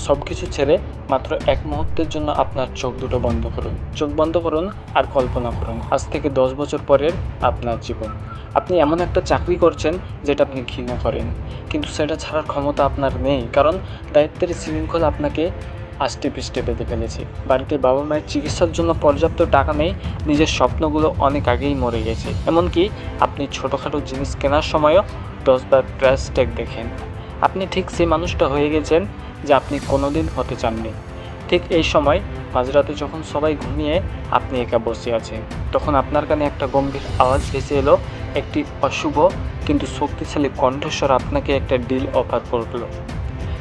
সব কিছু ছেড়ে মাত্র এক মুহূর্তের জন্য আপনার চোখ দুটো বন্ধ করুন। চোখ বন্ধ করুন আর কল্পনা করুন আজ থেকে 10 বছর পরের আপনার জীবন। আপনি এমন একটা চাকরি করছেন যেটা আপনি ঘৃণা করেন, কিন্তু সেটা ছাড়ার ক্ষমতা আপনার নেই, কারণ দায়িত্বের শৃঙ্খলা আপনাকে আষ্টে পৃষ্ঠে বেঁধে ফেলেছে। বাড়িতে বাবা মায়ের চিকিৎসার জন্য পর্যাপ্ত টাকা নেই, নিজের স্বপ্নগুলো অনেক আগেই মরে গেছে। এমনকি আপনি ছোটোখাটো জিনিস কেনার সময়ও 10বার প্রাইস ট্যাগ দেখেন। আপনি ঠিক সেই মানুষটা হয়ে গেছেন যা আপনি কোনোদিন হতে চাননি। ঠিক এই সময় মাঝরাতে যখন সবাই ঘুমিয়ে আপনি একা বসে আছেন, তখন আপনার কানে একটা গম্ভীর আওয়াজ ভেসে এলো। একটি অশুভ কিন্তু শক্তিশালী কণ্ঠস্বর আপনাকে একটা ডিল অফার করলো।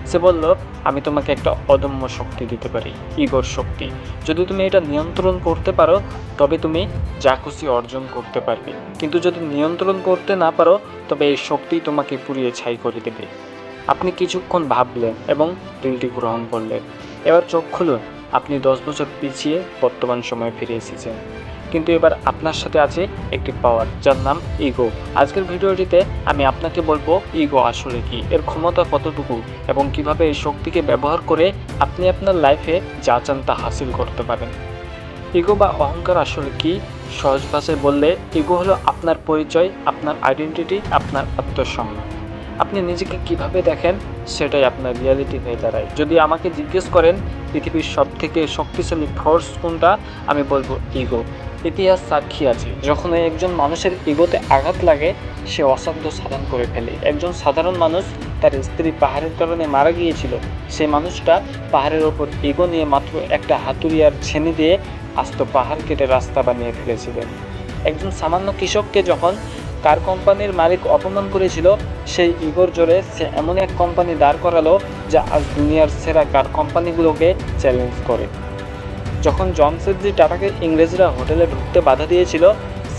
সে বলল, আমি তোমাকে একটা অদম্য শক্তি দিতে পারি, ইগোর শক্তি। যদি তুমি এটা নিয়ন্ত্রণ করতে পারো তবে তুমি যা খুশি অর্জন করতে পারবে, কিন্তু যদি নিয়ন্ত্রণ করতে না পারো তবে এই শক্তি তোমাকে পুড়িয়ে ছাই করে দেবে। আপনি কিছুক্ষণ ভাবলেন এবং ডিলটি গ্রহণ করলেন। এবার চোখ খুলুন, আপনি 10 বছর পিছিয়ে বর্তমান সময়ে ফিরে এসেছেন, কিন্তু এবার আপনার সাথে আছে একটি পাওয়ার যার নাম ইগো। আজকের ভিডিওটিতে আমি আপনাকে বলবো ইগো আসলে কি, এর ক্ষমতা কতটুকু এবং কিভাবে এই শক্তিকে ব্যবহার করে আপনি আপনার লাইফে যা চান তা হাসিল করতে পারেন। ইগো বা অহংকার আসলে কি? সহজ ভাষায় বললে ইগো হলো আপনার পরিচয়, আপনার আইডেন্টিটি, আপনার আত্মসম্মান। আপনি নিজেকে কিভাবে দেখেন সেটাই আপনার রিয়ালিটি হয়ে দাঁড়ায়। যদি আমাকে জিজ্ঞেস করেন পৃথিবীর সবথেকে শক্তিশালী ফোর্স কোনটা, আমি বলবো ইগো। ইতিহাস সাক্ষী আছে, যখন একজন মানুষের ইগোতে আঘাত লাগে সে অসাধ্য সাধন করে ফেলে। একজন সাধারণ মানুষ, তার স্ত্রী পাহাড়ের কারণে মারা গিয়েছিল, সেই মানুষটা পাহাড়ের ওপর ইগো নিয়ে মাত্র একটা হাতুড়ি আর ছেনি দিয়ে আস্ত পাহাড় কেটে রাস্তা বানিয়ে ফেলেছিলেন। একজন সামান্য কৃষককে যখন কার কোম্পানির মালিক অপমান করেছিল, সেই ইগোর জোরে সে এমন এক কোম্পানি দাঁড় করালো যা আজ দুনিয়ার সেরা কার কোম্পানিগুলোকে চ্যালেঞ্জ করে। যখন জমশেদজি টাটাকে ইংরেজরা হোটেলে ঢুকতে বাধা দিয়েছিল,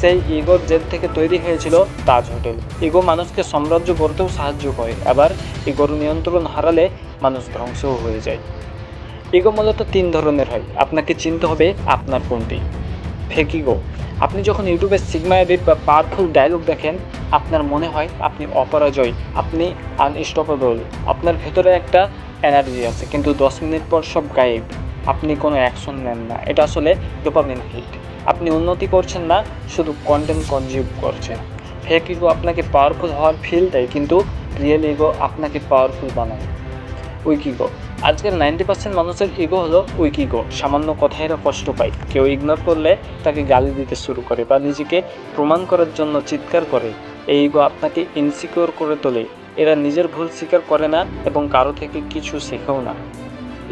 সেই ইগোর জেদ থেকে তৈরি হয়েছিল তাজ হোটেল। ইগো মানুষকে সাম্রাজ্য গড়তেও সাহায্য করে, আবার ইগোর নিয়ন্ত্রণ হারালে মানুষ ধ্বংসও হয়ে যায়। ইগো মূলত 3 ধরনের হয়, আপনাকে চিনতে হবে আপনার কোনটি। Fake ego. আপনি যখন ইউটিউবে সিগমা এডিট বা পাওয়ারফুল ডায়লগ দেখেন, আপনার মনে হয় আপনি অপরাজয়, আপনি আনস্টপেবল, আপনার ভেতরে একটা এনার্জি আছে, কিন্তু 10 মিনিট পর সব গায়েব, আপনি কোনো অ্যাকশন নেন না। এটা আসলে ডোপামিন হিট। আপনি উন্নতি করছেন না, শুধু কন্টেন্ট কনজিউম করছেন। ফেক ইগো আপনাকে পাওয়ারফুল হওয়ার ফিল দেয়, কিন্তু রিয়েল ইগো আপনাকে পাওয়ারফুল বানায়। Weak ego. আজকের 90% মানুষের ইগো হলো উইক ইগো। সামান্য কথায় এরা কষ্ট পায়, কেউ ইগনোর করলে তাকে গালি দিতে শুরু করে বা নিজেকে প্রমাণ করার জন্য চিৎকার করে। এই ইগো আপনাকে ইনসিকিউর করে তোলে। এরা নিজের ভুল স্বীকার করে না এবং কারো থেকে কিছু শেখেও না।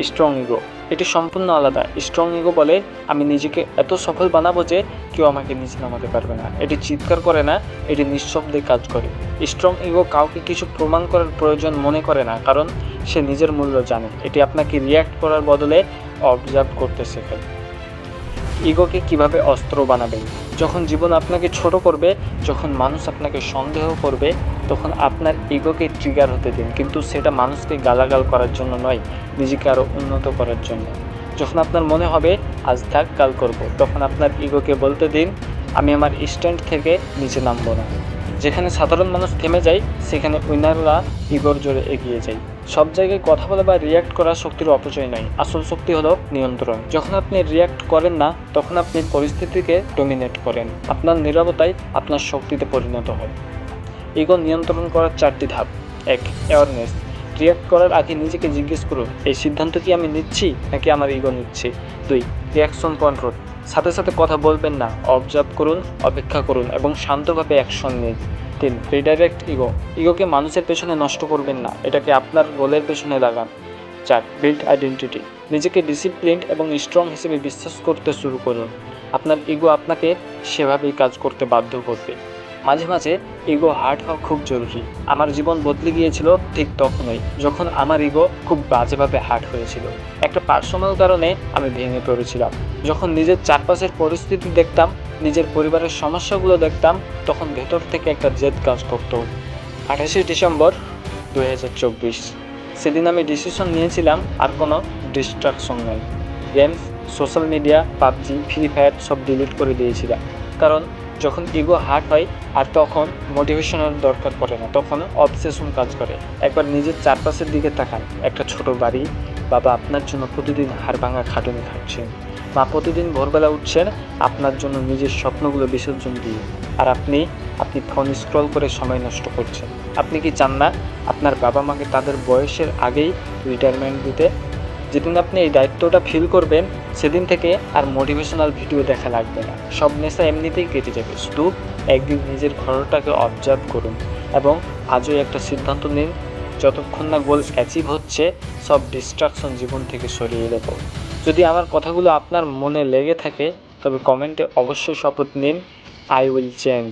Strong ego. এটি সম্পূর্ণ আলাদা। স্ট্রং ইগো বলে, আমি নিজেকে এত সফল বানাবো যে কেউ আমাকে নিচে নামাতে পারবে না। এটি চিৎকার করে না, এটি নিঃশব্দে কাজ করে। স্ট্রং ইগো কাউকে কিছু প্রমাণ করার প্রয়োজন মনে করে না, কারণ সে নিজের মূল্য জানে। এটি আপনাকে রিয়্যাক্ট করার বদলে অবজার্ভ করতে শেখায়। ইগোকে কিভাবে অস্ত্র বানাবেন? যখন জীবন আপনাকে ছোট করবে, যখন মানুষ আপনাকে সন্দেহ করবে, তখন আপনার ইগোকে ট্রিগার হতে দিন, কিন্তু সেটা মানুষকে গালাগাল করার জন্য নয়, নিজেকে আরও উন্নত করার জন্য। যখন আপনার মনে হবে আজ থাক কাল করব, তখন আপনার ইগোকে বলতে দিন, আমি আমার স্ট্যান্ড থেকে নিচে নামবো না। যেখানে সাধারণ মানুষ থেমে যায়, সেখানে উইনাররা ইগোর জোরে এগিয়ে যায়। সব জায়গায় কথা বলা বা রিয়্যাক্ট করা শক্তির অপচয় নয়, আসল শক্তি হলো নিয়ন্ত্রণ। যখন আপনি রিয়্যাক্ট করেন না, তখন আপনি পরিস্থিতিকে ডমিনেট করেন। আপনার নীরবতাই আপনার শক্তিতে পরিণত হয়। ইগো নিয়ন্ত্রণ করার 4টি ধাপ। 1. অ্যাওয়ারনেস। রিয়্যাক্ট করার আগে নিজেকে জিজ্ঞেস করুন, এই সিদ্ধান্ত কি আমি নিচ্ছি নাকি আমার ইগো নিচ্ছে। 2. Reaction control. সাথে সাথে কথা বলবেন না, অবজার্ভ করুন, অপেক্ষা করুন এবং শান্তভাবে অ্যাকশন নিন। 3. Redirect ego. ইগোকে মানুষের পেছনে নষ্ট করবেন না, এটাকে আপনার গোলের পেছনে লাগান। 4. Build identity. নিজেকে ডিসিপ্লিনড এবং স্ট্রং হিসেবে বিশ্বাস করতে শুরু করুন। আপনার ইগো আপনাকে সেভাবেই কাজ করতে বাধ্য করবে। মাঝে মাঝে ইগো হার্ট হওয়া খুব জরুরি। আমার জীবন বদলে গিয়েছিল ঠিক তখনই, যখন আমার ইগো খুব বাজেভাবে হার্ট হয়েছিল। একটা পার্সোনাল কারণে আমি ভেঙে পড়েছিলাম। যখন নিজের চারপাশের পরিস্থিতি দেখতাম, নিজের পরিবারের সমস্যাগুলো দেখতাম, তখন ভেতর থেকে একটা জেদ কাজ করতো। 28 ডিসেম্বর 2024। সেদিন আমি ডিসিশন নিয়েছিলাম আর কোনো ডিস্ট্রাকশন নেই। Games, social media, PUBG, free fire সব ডিলিট করে দিয়েছিলাম। কারণ যখন ইগো হার্ট হয় আর তখন মোটিভেশনের দরকার পড়ে না, তখন অবসেশন কাজ করে। একবার নিজের চারপাশের দিকে তাকান, একটা ছোট বাড়ি, বাবা আপনার জন্য প্রতিদিন হাড় ভাঙা খাটুনি খাটছেন। মা প্রতিদিন ভোরবেলা উঠছেন আপনার জন্য নিজের স্বপ্নগুলো বিসর্জন দিয়ে। আর আপনি ফোন স্ক্রল করে সময় নষ্ট করছেন। আপনি কি চান না আপনার বাবা মাকে তাদের বয়সের আগেই রিটায়ারমেন্ট দিতে? যেদিন আপনি এই দায়িত্বটা ফিল করবেন সেদিন থেকে আর মোটিভেশনাল ভিডিও দেখা লাগবে না। সব নেশা এমনিতেই কেটে যাবে। শুধু একদিন নিজের ঘরটাকে অবজার্ভ করুন এবং আজই একটা সিদ্ধান্ত নিন, যতক্ষণ না গোল অ্যাচিভ হচ্ছে সব ডিস্ট্রাকশন জীবন থেকে সরিয়ে দেব। যদি আমার কথাগুলো আপনার মনে লেগে থাকে তবে কমেন্টে অবশ্যই শপথ নিন, আই উইল চেঞ্জ।